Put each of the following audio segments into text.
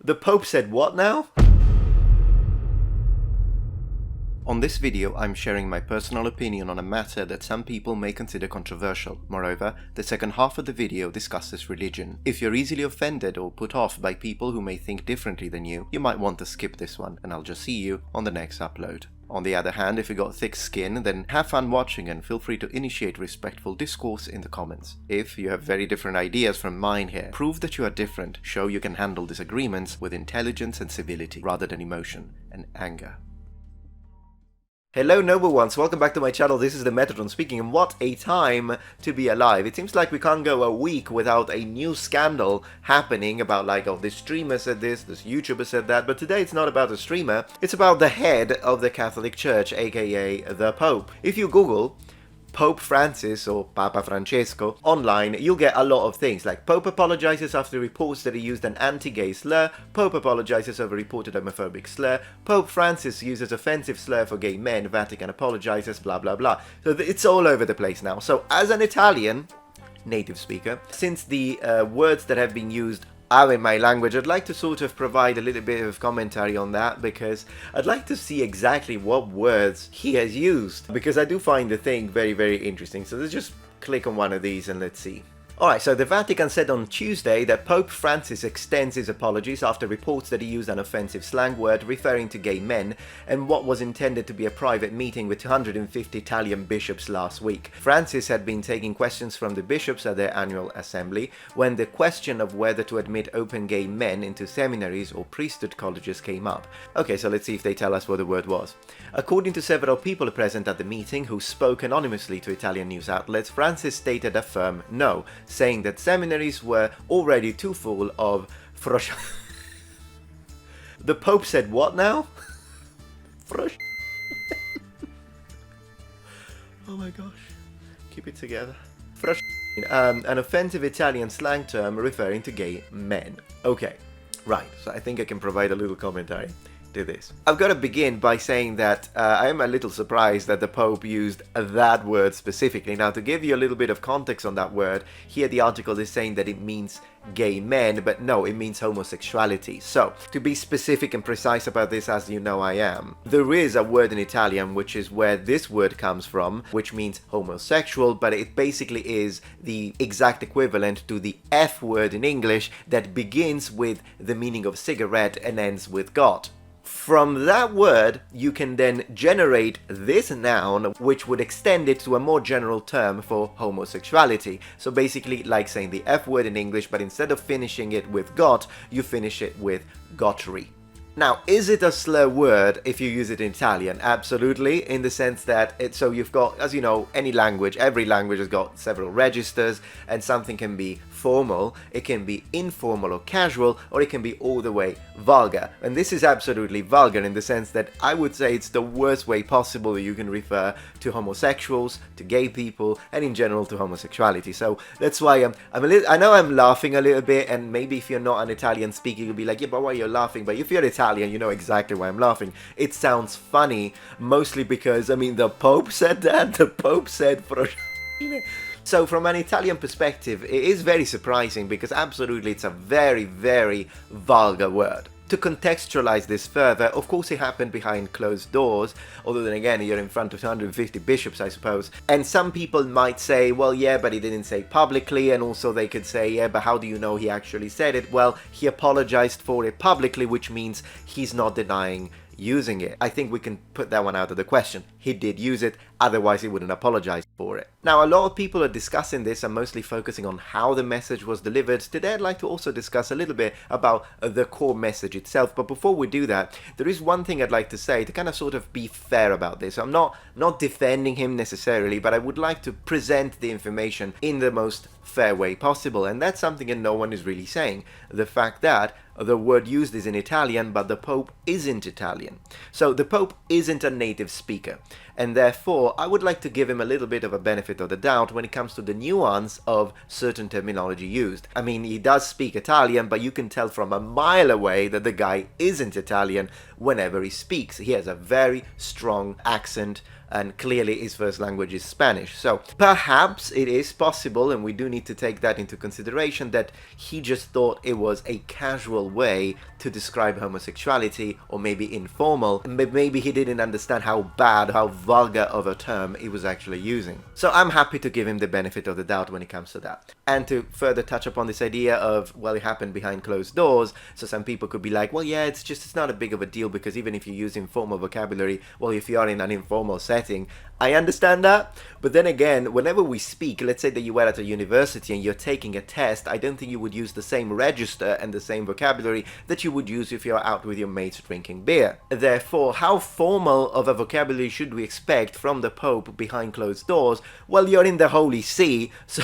The Pope said what now? On this video, I'm sharing my personal opinion on a matter that some people may consider controversial. Moreover, the second half of the video discusses religion. If you're easily offended or put off by people who may think differently than you might want to skip this one, and I'll just see you on the next upload. On the other hand, if you got thick skin, then have fun watching and feel free to initiate respectful discourse in the comments. If you have very different ideas from mine here, prove that you are different, show you can handle disagreements with intelligence and civility, rather than emotion and anger. Hello noble ones, welcome back to my channel. This is the Metatron speaking, and what a time to be alive. It seems like we can't go a week without a new scandal happening about like, oh, this streamer said this YouTuber said that, but today it's not about a streamer, it's about the head of the Catholic Church, aka the Pope. If you Google Pope Francis or Papa Francesco online, you'll get a lot of things like Pope apologizes after reports that he used an anti-gay slur, Pope apologizes over reported homophobic slur, Pope Francis uses offensive slur for gay men, Vatican apologizes, blah blah blah. So it's all over the place now. So as an Italian native speaker, since the words that have been used are in my language, I'd like to sort of provide a little bit of commentary on that, because I'd like to see exactly what words he has used, because I do find the thing very, very interesting. So let's just click on one of these and let's see. Alright, so the Vatican said on Tuesday that Pope Francis extends his apologies after reports that he used an offensive slang word referring to gay men and what was intended to be a private meeting with 250 Italian bishops last week. Francis had been taking questions from the bishops at their annual assembly when the question of whether to admit open gay men into seminaries or priesthood colleges came up. Okay, so let's see if they tell us what the word was. According to several people present at the meeting who spoke anonymously to Italian news outlets, Francis stated a firm no, saying that seminaries were already too full of The Pope said what now? Oh my gosh. Keep it together. An offensive Italian slang term referring to gay men. Okay, right, so I think I can provide a little commentary to this. I've got to begin by saying that I am a little surprised that the Pope used that word specifically. Now, to give you a little bit of context on that word, here the article is saying that it means gay men, but no, it means homosexuality. So, to be specific and precise about this, as you know I am, there is a word in Italian which is where this word comes from, which means homosexual, but it basically is the exact equivalent to the F word in English that begins with the meaning of cigarette and ends with God. From that word, you can then generate this noun, which would extend it to a more general term for homosexuality. So basically, like saying the F word in English, but instead of finishing it with got, you finish it with gottery. Now, is it a slur word if you use it in Italian? Absolutely, in the sense that so you've got, as you know, any language, every language has got several registers, and something can be formal, it can be informal or casual, or it can be all the way vulgar. And this is absolutely vulgar in the sense that I would say it's the worst way possible that you can refer to homosexuals, to gay people, and in general to homosexuality. So that's why I know I'm laughing a little bit, and maybe if you're not an Italian speaker, you'll be like, yeah, but why are you laughing? But if you're Italian, you know exactly why I'm laughing. It sounds funny, mostly because, I mean, the Pope said that, the Pope said So from an Italian perspective, it is very surprising because absolutely it's a very, very vulgar word. To contextualize this further, of course it happened behind closed doors, although then again you're in front of 250 bishops, I suppose. And some people might say, well, yeah, but he didn't say publicly, and also they could say, yeah, but how do you know he actually said it? Well, he apologized for it publicly, which means he's not denying using it. I think we can put that one out of the question. He did use it, otherwise he wouldn't apologize for it. Now, a lot of people are discussing this and mostly focusing on how the message was delivered. Today I'd like to also discuss a little bit about the core message itself, but before we do that, there is one thing I'd like to say to kind of sort of be fair about this. I'm not defending him necessarily, but I would like to present the information in the most fair way possible, and that's something that no one is really saying. The fact that the word used is in Italian, but the Pope isn't Italian. So the Pope isn't a native speaker, and therefore I would like to give him a little bit of a benefit of the doubt when it comes to the nuance of certain terminology used. I mean, he does speak Italian, but you can tell from a mile away that the guy isn't Italian whenever he speaks. He has a very strong accent, and clearly his first language is Spanish. So perhaps it is possible, and we do need to take that into consideration, that he just thought it was a casual way to describe homosexuality, or maybe informal, but maybe he didn't understand how bad, how vulgar of a term he was actually using. So I'm happy to give him the benefit of the doubt when it comes to that. And to further touch upon this idea of, well, it happened behind closed doors, so some people could be like, well, yeah, it's not a big of a deal, because even if you use informal vocabulary, well, if you are in an informal setting, I understand that. But then again, whenever we speak, let's say that you were at a university and you're taking a test, I don't think you would use the same register and the same vocabulary that you would use if you're out with your mates drinking beer. Therefore, how formal of a vocabulary should we expect from the Pope behind closed doors? Well, you're in the Holy See, so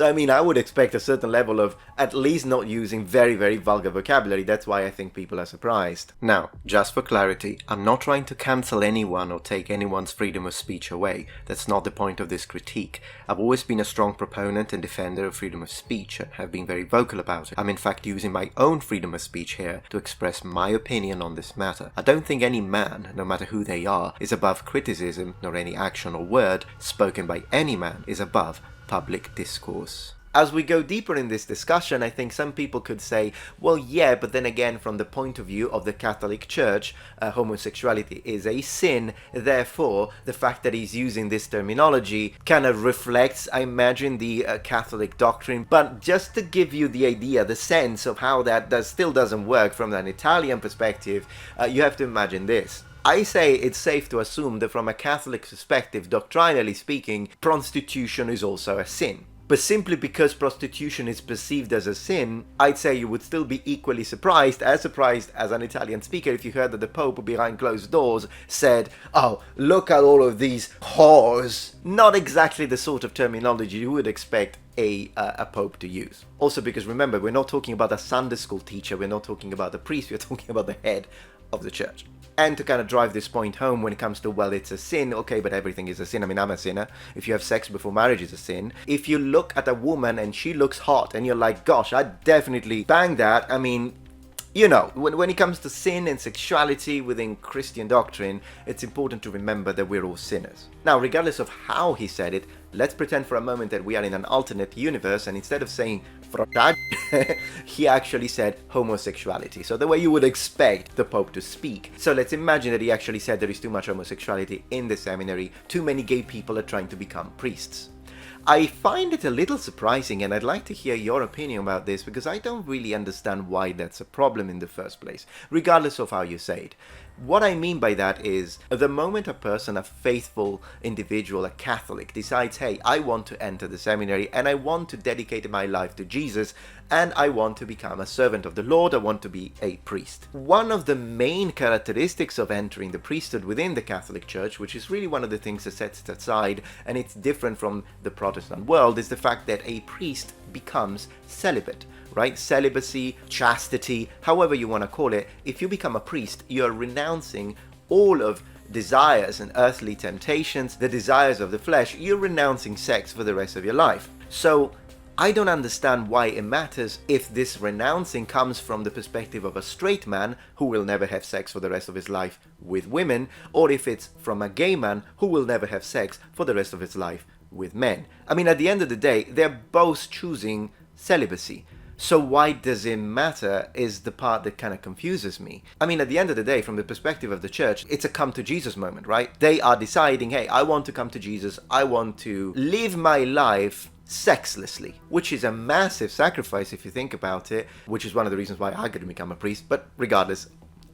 I mean, I would expect a certain level of at least not using very, very vulgar vocabulary. That's why I think people are surprised. Now, just for clarity, I'm not trying to cancel anyone or take anyone's freedom of speech away. That's not the point of this critique. I've always been a strong proponent and defender of freedom of speech and have been very vocal about it. I'm in fact using my own freedom of speech here to express my opinion on this matter. I don't think any man, no matter who they are, is above criticism, nor any action or word spoken by any man is above public discourse. As we go deeper in this discussion, I think some people could say, well, yeah, but then again, from the point of view of the Catholic Church, homosexuality is a sin. Therefore, the fact that he's using this terminology kind of reflects, I imagine, the Catholic doctrine. But just to give you the idea, the sense of how that still doesn't work from an Italian perspective, you have to imagine this. I say it's safe to assume that from a Catholic perspective, doctrinally speaking, prostitution is also a sin. But simply because prostitution is perceived as a sin, I'd say you would still be equally surprised as an Italian speaker if you heard that the Pope behind closed doors said, oh, look at all of these whores. Not exactly the sort of terminology you would expect a Pope to use. Also because remember, we're not talking about a Sunday school teacher, we're not talking about the priest, we're talking about the head of the church. And to kind of drive this point home when it comes to, well, it's a sin, okay, but everything is a sin. I mean, I'm a sinner. If you have sex before marriage, it's a sin. If you look at a woman and she looks hot and you're like, gosh, I'd definitely bang that. I mean, you know, when it comes to sin and sexuality within Christian doctrine, it's important to remember that we're all sinners. Now, regardless of how he said it, let's pretend for a moment that we are in an alternate universe, and instead of saying frotag, he actually said homosexuality. So the way you would expect the Pope to speak. So let's imagine that he actually said there is too much homosexuality in the seminary, too many gay people are trying to become priests. I find it a little surprising, and I'd like to hear your opinion about this, because I don't really understand why that's a problem in the first place, regardless of how you say it. What I mean by that is, the moment a person, a faithful individual, a Catholic, decides, hey, I want to enter the seminary and I want to dedicate my life to Jesus and I want to become a servant of the Lord, I want to be a priest. One of the main characteristics of entering the priesthood within the Catholic Church, which is really one of the things that sets it aside, and it's different from the Protestant world, is the fact that a priest becomes celibate. Right? Celibacy, chastity, however you want to call it. If you become a priest, you're renouncing all of desires and earthly temptations, the desires of the flesh. You're renouncing sex for the rest of your life. So I don't understand why it matters if this renouncing comes from the perspective of a straight man who will never have sex for the rest of his life with women, or if it's from a gay man who will never have sex for the rest of his life with men. I mean, at the end of the day, they're both choosing celibacy. So why does it matter is the part that kind of confuses me. I mean, at the end of the day, from the perspective of the church, it's a come to Jesus moment, right? They are deciding, hey, I want to come to Jesus. I want to live my life sexlessly, which is a massive sacrifice if you think about it, which is one of the reasons why I couldn't become a priest. But regardless,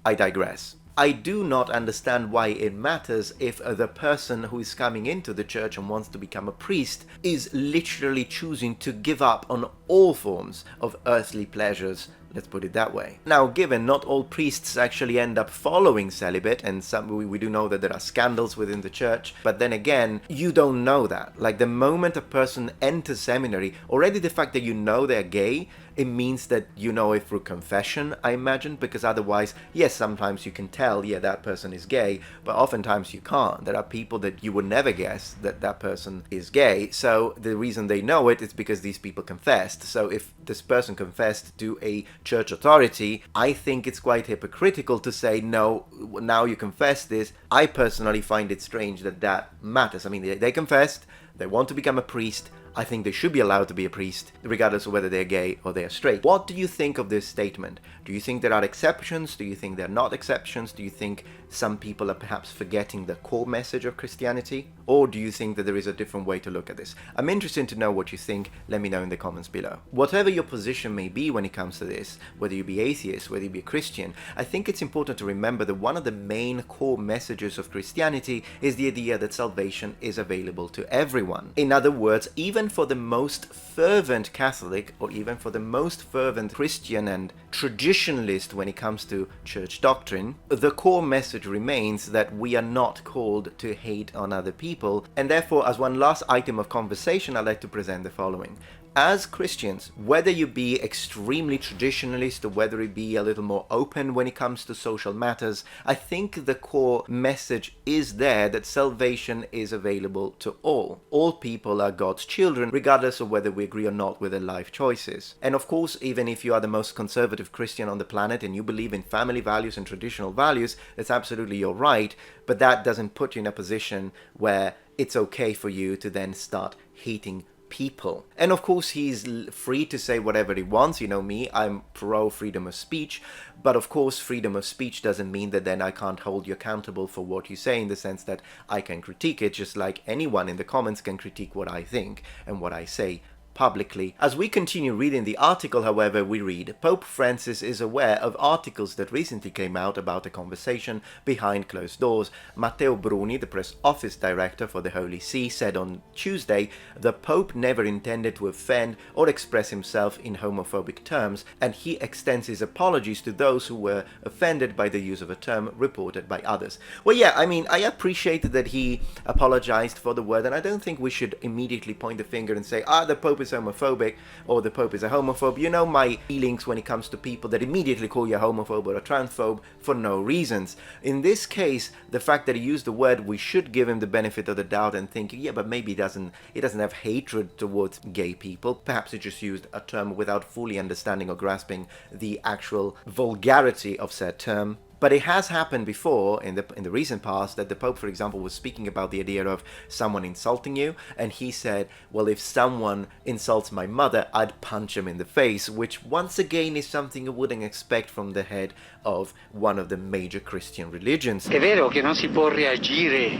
I digress. I do not understand why it matters if the person who is coming into the church and wants to become a priest is literally choosing to give up on all forms of earthly pleasures. Let's put it that way. Now, given not all priests actually end up following celibate, and we do know that there are scandals within the church, but then again, you don't know that. Like, the moment a person enters seminary, already the fact that you know they're gay it means that you know it through confession, I imagine, because otherwise, yes, sometimes you can tell, yeah, that person is gay, but oftentimes you can't. There are people that you would never guess that that person is gay, so the reason they know it is because these people confessed. So if this person confessed to a church authority, I think it's quite hypocritical to say, no, now you confess this. I personally find it strange that that matters. I mean, they confessed, they want to become a priest. I think they should be allowed to be a priest, regardless of whether they're gay or they're straight. What do you think of this statement? Do you think there are exceptions? Do you think there are not exceptions? Do you think some people are perhaps forgetting the core message of Christianity? Or do you think that there is a different way to look at this? I'm interested to know what you think. Let me know in the comments below. Whatever your position may be when it comes to this, whether you be atheist, whether you be a Christian, I think it's important to remember that one of the main core messages of Christianity is the idea that salvation is available to everyone. In other words, even for the most fervent Catholic, or even for the most fervent Christian and traditionalist when it comes to church doctrine, the core message remains that we are not called to hate on other people. And therefore, as one last item of conversation, I'd like to present the following. As Christians, whether you be extremely traditionalist or whether it be a little more open when it comes to social matters, I think the core message is there that salvation is available to all. All people are God's children, regardless of whether we agree or not with their life choices. And of course, even if you are the most conservative Christian on the planet and you believe in family values and traditional values, that's absolutely your right, but that doesn't put you in a position where it's okay for you to then start hating people. And of course, he's free to say whatever he wants. You know me, I'm pro freedom of speech, but of course freedom of speech doesn't mean that then I can't hold you accountable for what you say, in the sense that I can critique it just like anyone in the comments can critique what I think and what I say publicly. As we continue reading the article, however, we read, Pope Francis is aware of articles that recently came out about a conversation behind closed doors. Matteo Bruni, the press office director for the Holy See, said on Tuesday the Pope never intended to offend or express himself in homophobic terms, and he extends his apologies to those who were offended by the use of a term reported by others. Well, yeah, I mean, I appreciate that he apologized for the word, and I don't think we should immediately point the finger and say, the Pope is homophobic or the Pope is a homophobe. You know my feelings when it comes to people that immediately call you a homophobe or a transphobe for no reasons. In this case, the fact that he used the word, we should give him the benefit of the doubt and think, yeah, but maybe he doesn't have hatred towards gay people. Perhaps he just used a term without fully understanding or grasping the actual vulgarity of said term. But it has happened before in the recent past that the Pope, for example, was speaking about the idea of someone insulting you, and he said, well, if someone insults my mother, I'd punch him in the face, which once again is something you wouldn't expect from the head of one of the major Christian religions. È vero che non si può reagire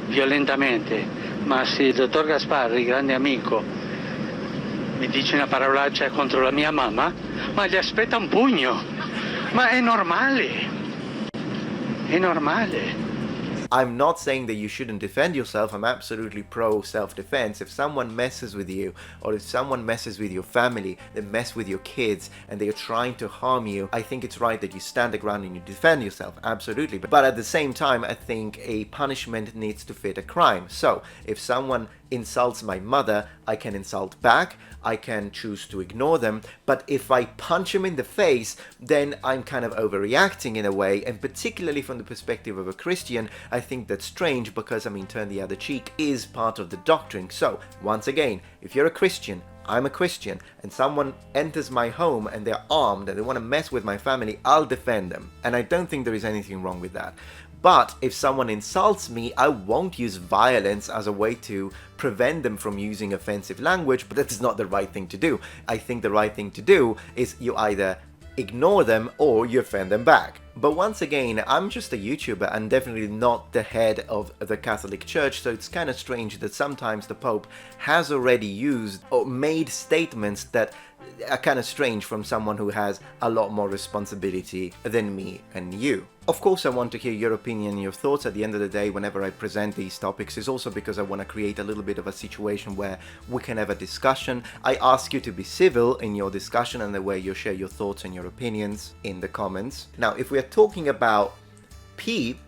violentamente, ma se il dottor Gasparri, grande amico, mi dice una parolaccia contro la mia mamma, ma gli aspetta un pugno. Ma è normale. È normale. I'm not saying that you shouldn't defend yourself. I'm absolutely pro self-defense. If someone messes with you, or if someone messes with your family, they mess with your kids, and they are trying to harm you, I think it's right that you stand your ground and you defend yourself, absolutely. But at the same time, I think a punishment needs to fit a crime. So, if someone insults my mother, I can insult back, I can choose to ignore them, but if I punch him in the face, then I'm kind of overreacting in a way, and particularly from the perspective of a Christian, I think that's strange because, I mean, turn the other cheek is part of the doctrine. So, once again, if you're a Christian, I'm a Christian, and someone enters my home and they're armed and they want to mess with my family, I'll defend them. And I don't think there is anything wrong with that. But if someone insults me, I won't use violence as a way to prevent them from using offensive language, but that is not the right thing to do. I think the right thing to do is you either ignore them or you offend them back. But once again, I'm just a YouTuber and definitely not the head of the Catholic Church, so it's kind of strange that sometimes the Pope has already used or made statements that are kind of strange from someone who has a lot more responsibility than me and you. Of course, I want to hear your opinion and your thoughts. At the end of the day, whenever I present these topics, is also because I want to create a little bit of a situation where we can have a discussion. I ask you to be civil in your discussion and the way you share your thoughts and your opinions in the comments. Now, if we are talking about P,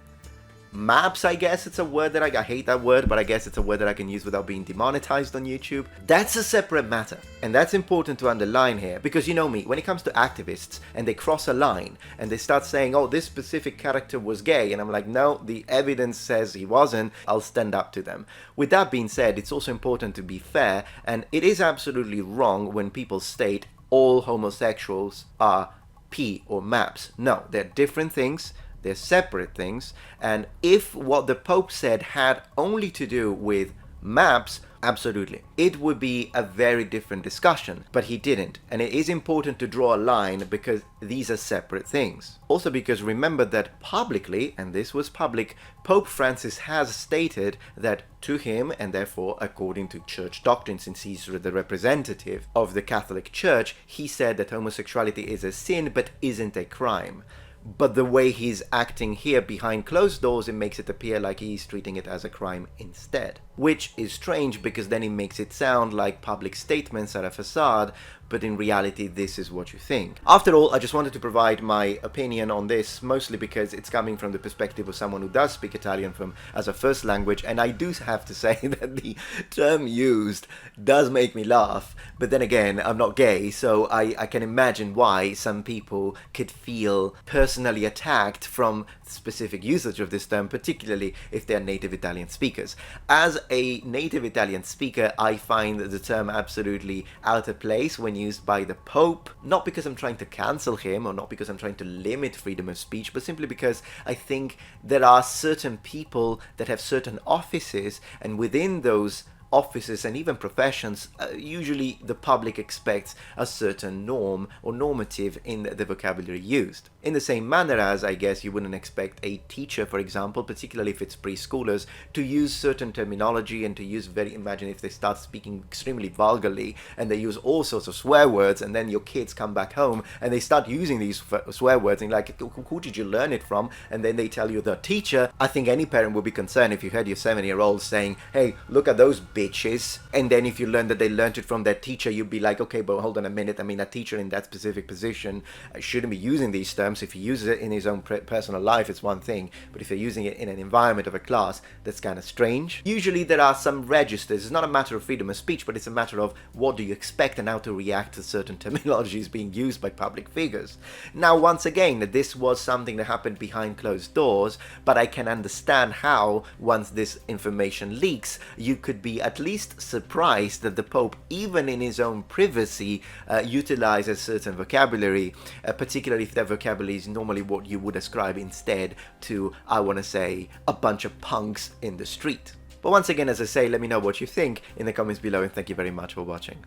Maps, I guess it's a word that I hate that word, but I guess it's a word that I can use without being demonetized on YouTube. That's a separate matter. And that's important to underline here, because you know me, when it comes to activists and they cross a line and they start saying, oh, this specific character was gay, and I'm like, no, the evidence says he wasn't, I'll stand up to them. With that being said, it's also important to be fair, and it is absolutely wrong when people state all homosexuals are P or MAPS. No, they're different things. They're separate things, and if what the Pope said had only to do with maps, absolutely, it would be a very different discussion, but he didn't, and it is important to draw a line because these are separate things. Also because remember that publicly, and this was public, Pope Francis has stated that to him, and therefore according to church doctrine, since he's the representative of the Catholic Church, he said that homosexuality is a sin but isn't a crime. But the way he's acting here behind closed doors, it makes it appear like he's treating it as a crime instead. Which is strange because then it makes it sound like public statements are a facade, but in reality this is what you think. After all, I just wanted to provide my opinion on this, mostly because it's coming from the perspective of someone who does speak Italian as a first language, and I do have to say that the term used does make me laugh, but then again, I'm not gay, so I can imagine why some people could feel personally attacked from specific usage of this term, particularly if they're native Italian speakers. As a native Italian speaker, I find the term absolutely out of place when used by the Pope, not because I'm trying to cancel him or not because I'm trying to limit freedom of speech, but simply because I think there are certain people that have certain offices, and within those offices and even professions, usually the public expects a certain norm or normative in the vocabulary used. In the same manner as, I guess, you wouldn't expect a teacher, for example, particularly if it's preschoolers, to use certain terminology and to use imagine if they start speaking extremely vulgarly and they use all sorts of swear words, and then your kids come back home and they start using these swear words and like, who did you learn it from? And then they tell you the teacher. I think any parent would be concerned if you heard your 7-year-old saying, hey, look at those bitches, and then if you learn that they learned it from their teacher, you'd be like, okay, but hold on a minute, I mean, a teacher in that specific position shouldn't be using these terms. If he uses it in his own personal life, it's one thing, but if they're using it in an environment of a class, that's kind of strange. Usually there are some registers. It's not a matter of freedom of speech, but it's a matter of what do you expect and how to react to certain terminologies being used by public figures. Now, once again, this was something that happened behind closed doors, but I can understand how, once this information leaks, you could be at least surprised that the Pope, even in his own privacy, utilizes certain vocabulary, particularly if that vocabulary is normally what you would ascribe instead to, I want to say, a bunch of punks in the street. But once again, as I say, let me know what you think in the comments below, and thank you very much for watching.